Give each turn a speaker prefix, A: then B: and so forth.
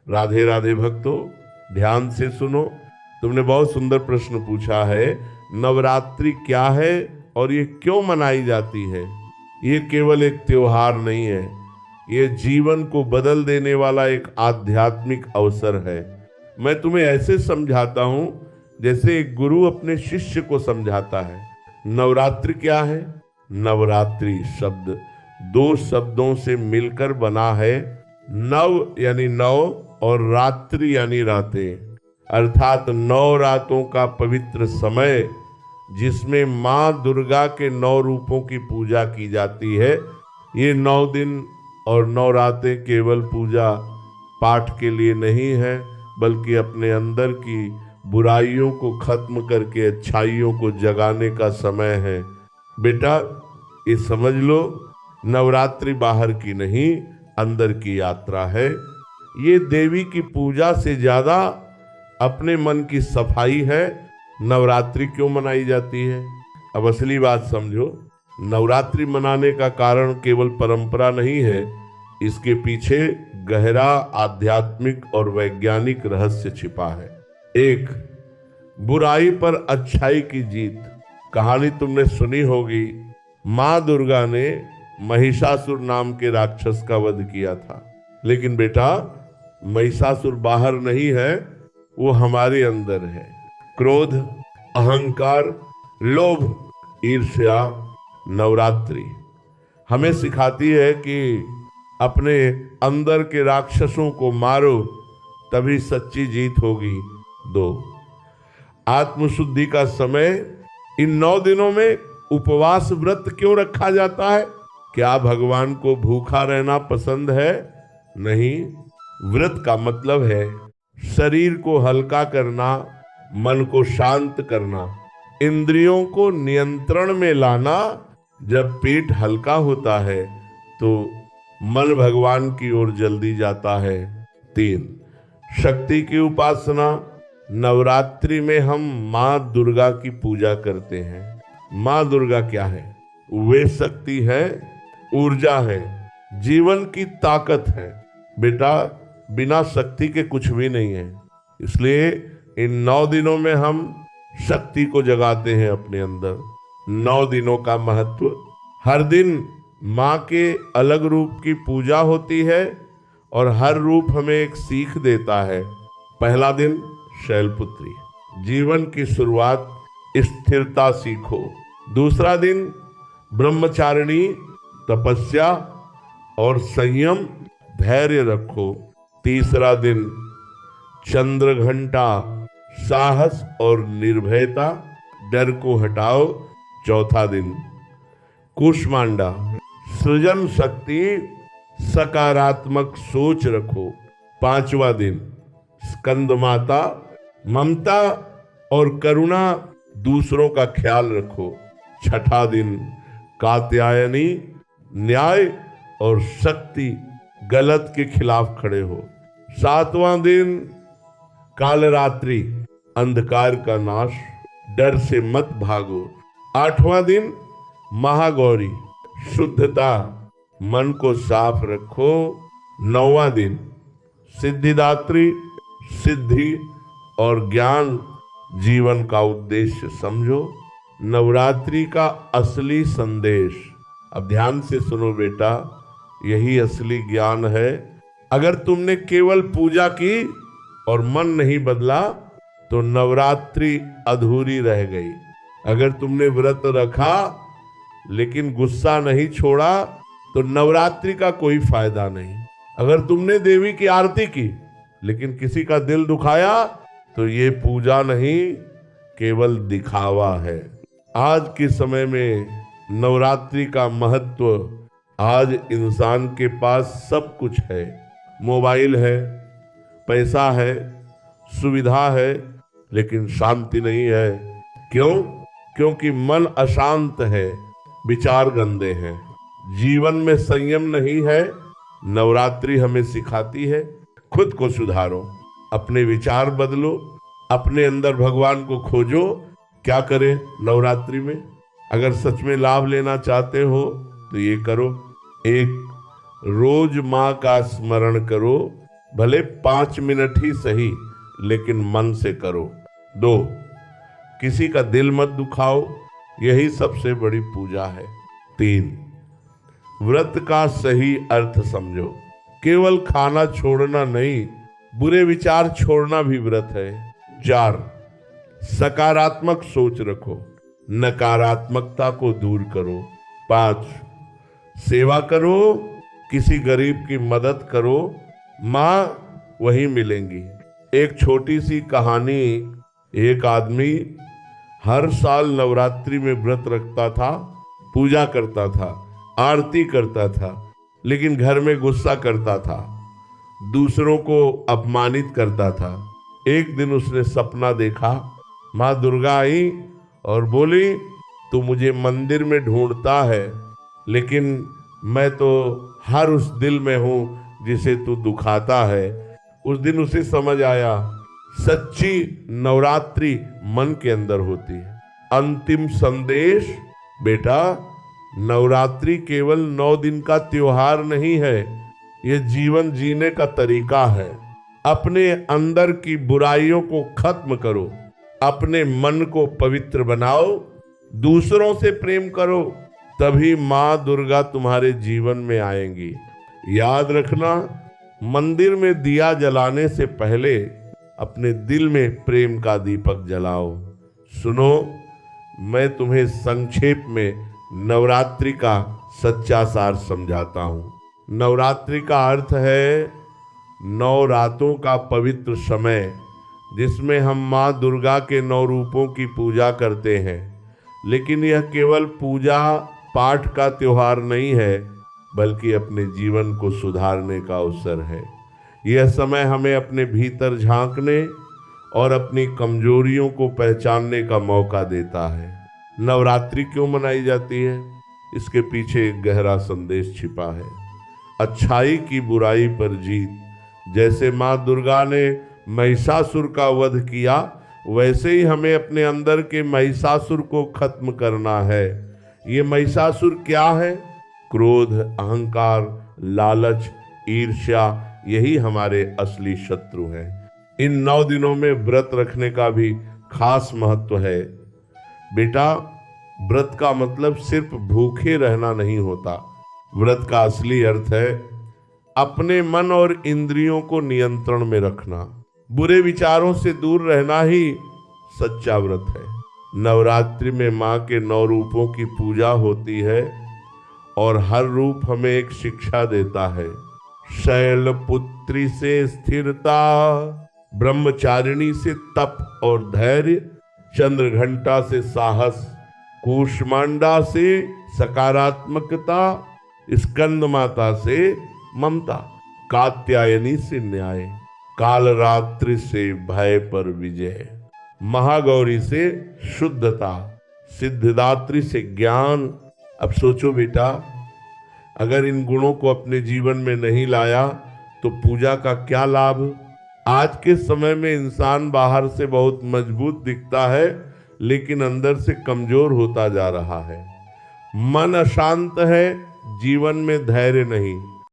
A: राधे राधे भक्तों, ध्यान से सुनो। तुमने बहुत सुंदर प्रश्न पूछा है। नवरात्रि क्या है और ये क्यों मनाई जाती है? ये केवल एक त्योहार नहीं है, ये जीवन को बदल देने वाला एक आध्यात्मिक अवसर है। मैं तुम्हें ऐसे समझाता हूं जैसे एक गुरु अपने शिष्य को समझाता है। नवरात्रि क्या है? नवरात्रि शब्द दो शब्दों से मिलकर बना है। नव यानी नौ और रात्रि यानी रातें, अर्थात 9 रातों का पवित्र समय जिसमें माँ दुर्गा के 9 रूपों की पूजा की जाती है। ये 9 दिन और 9 रातें केवल पूजा पाठ के लिए नहीं है, बल्कि अपने अंदर की बुराइयों को खत्म करके अच्छाइयों को जगाने का समय है। बेटा, ये समझ लो, नवरात्रि बाहर की नहीं, अंदर की यात्रा है। ये देवी की पूजा से ज्यादा अपने मन की सफाई है। नवरात्रि क्यों मनाई जाती है? अब असली बात समझो। नवरात्रि मनाने का कारण केवल परंपरा नहीं है, इसके पीछे गहरा आध्यात्मिक और वैज्ञानिक रहस्य छिपा है। एक, बुराई पर अच्छाई की जीत। कहानी तुमने सुनी होगी, माँ दुर्गा ने महिषासुर नाम के राक्षस का वध किया था। लेकिन बेटा, महिषासुर बाहर नहीं है, वो हमारे अंदर है। क्रोध, अहंकार, लोभ, ईर्ष्या। नवरात्रि हमें सिखाती है कि अपने अंदर के राक्षसों को मारो, तभी सच्ची जीत होगी। 2, आत्मशुद्धि का समय। इन 9 दिनों में उपवास व्रत क्यों रखा जाता है? क्या भगवान को भूखा रहना पसंद है? नहीं, व्रत का मतलब है शरीर को हल्का करना, मन को शांत करना, इंद्रियों को नियंत्रण में लाना। जब पेट हल्का होता है तो मन भगवान की ओर जल्दी जाता है। 3, शक्ति की उपासना। नवरात्रि में हम माँ दुर्गा की पूजा करते हैं। माँ दुर्गा क्या है? वे शक्ति है, ऊर्जा है, जीवन की ताकत है। बेटा, बिना शक्ति के कुछ भी नहीं है। इसलिए इन 9 दिनों में हम शक्ति को जगाते हैं अपने अंदर। 9 दिनों का महत्व। हर दिन माँ के अलग रूप की पूजा होती है और हर रूप हमें एक सीख देता है। पहला दिन शैलपुत्री, जीवन की शुरुआत, स्थिरता सीखो। दूसरा दिन ब्रह्मचारिणी, तपस्या और संयम, धैर्य रखो। तीसरा दिन चंद्रघंटा, साहस और निर्भयता, डर को हटाओ। चौथा दिन कुष्मांडा, सृजन शक्ति, सकारात्मक सोच रखो। पांचवा दिन स्कंद माता, ममता और करुणा, दूसरों का ख्याल रखो। छठा दिन कात्यायनी, न्याय और शक्ति, गलत के खिलाफ खड़े हो। सातवां दिन कालरात्रि, अंधकार का नाश, डर से मत भागो। आठवां दिन महागौरी, शुद्धता, मन को साफ रखो। नौवां दिन सिद्धिदात्री, सिद्धि और ज्ञान, जीवन का उद्देश्य समझो। नवरात्रि का असली संदेश, अब ध्यान से सुनो बेटा, यही असली ज्ञान है। अगर तुमने केवल पूजा की और मन नहीं बदला तो नवरात्रि अधूरी रह गई। अगर तुमने व्रत रखा लेकिन गुस्सा नहीं छोड़ा तो नवरात्रि का कोई फायदा नहीं। अगर तुमने देवी की आरती की लेकिन किसी का दिल दुखाया तो ये पूजा नहीं, केवल दिखावा है। आज के समय में नवरात्रि का महत्व, आज इंसान के पास सब कुछ है, मोबाइल है, पैसा है, सुविधा है, लेकिन शांति नहीं है। क्यों? क्योंकि मन अशांत है, विचार गंदे हैं, जीवन में संयम नहीं है। नवरात्रि हमें सिखाती है खुद को सुधारो, अपने विचार बदलो, अपने अंदर भगवान को खोजो। क्या करें नवरात्रि में? अगर सच में लाभ लेना चाहते हो तो ये करो। एक, रोज माँ का स्मरण करो, भले 5 मिनट ही सही, लेकिन मन से करो। 2, किसी का दिल मत दुखाओ, यही सबसे बड़ी पूजा है। 3, व्रत का सही अर्थ समझो, केवल खाना छोड़ना नहीं, बुरे विचार छोड़ना भी व्रत है। 4, सकारात्मक सोच रखो, नकारात्मकता को दूर करो। 5, सेवा करो, किसी गरीब की मदद करो, माँ वही मिलेंगी। एक छोटी सी कहानी, एक आदमी हर साल नवरात्रि में व्रत रखता था, पूजा करता था, आरती करता था, लेकिन घर में गुस्सा करता था, दूसरों को अपमानित करता था। एक दिन उसने सपना देखा, माँ दुर्गा आई और बोली, तू मुझे मंदिर में ढूंढता है, लेकिन मैं तो हर उस दिल में हूं जिसे तू दुखाता है। उस दिन उसे समझ आया, सच्ची नवरात्रि मन के अंदर होती है। अंतिम संदेश, बेटा, नवरात्रि केवल 9 दिन का त्योहार नहीं है, यह जीवन जीने का तरीका है। अपने अंदर की बुराइयों को खत्म करो, अपने मन को पवित्र बनाओ, दूसरों से प्रेम करो, तभी माँ दुर्गा तुम्हारे जीवन में आएंगी। याद रखना, मंदिर में दिया जलाने से पहले अपने दिल में प्रेम का दीपक जलाओ। सुनो, मैं तुम्हें संक्षेप में नवरात्रि का सच्चा सार समझाता हूँ। नवरात्रि का अर्थ है 9 रातों का पवित्र समय, जिसमें हम माँ दुर्गा के 9 रूपों की पूजा करते हैं। लेकिन यह केवल पूजा पाठ का त्योहार नहीं है, बल्कि अपने जीवन को सुधारने का अवसर है। यह समय हमें अपने भीतर झांकने और अपनी कमजोरियों को पहचानने का मौका देता है। नवरात्रि क्यों मनाई जाती है? इसके पीछे एक गहरा संदेश छिपा है। अच्छाई की बुराई पर जीत। जैसे माँ दुर्गा ने महिषासुर का वध किया, वैसे ही हमें अपने अंदर के महिषासुर को खत्म करना है। ये महिषासुर क्या है? क्रोध, अहंकार, लालच, ईर्ष्या, यही हमारे असली शत्रु हैं। इन 9 दिनों में व्रत रखने का भी खास महत्व है। बेटा, व्रत का मतलब सिर्फ भूखे रहना नहीं होता। व्रत का असली अर्थ है अपने मन और इंद्रियों को नियंत्रण में रखना। बुरे विचारों से दूर रहना ही सच्चा व्रत है। नवरात्रि में माँ के 9 रूपों की पूजा होती है और हर रूप हमें एक शिक्षा देता है। शैलपुत्री से स्थिरता, ब्रह्मचारिणी से तप और धैर्य, चंद्रघंटा से साहस, कूष्मांडा से सकारात्मकता, स्कंदमाता से ममता, कात्यायनी से न्याय, कालरात्रि से भय पर विजय, महागौरी से शुद्धता, सिद्धिदात्री से ज्ञान। अब सोचो बेटा, अगर इन गुणों को अपने जीवन में नहीं लाया तो पूजा का क्या लाभ? आज के समय में इंसान बाहर से बहुत मजबूत दिखता है, लेकिन अंदर से कमजोर होता जा रहा है। मन अशांत है, जीवन में धैर्य नहीं।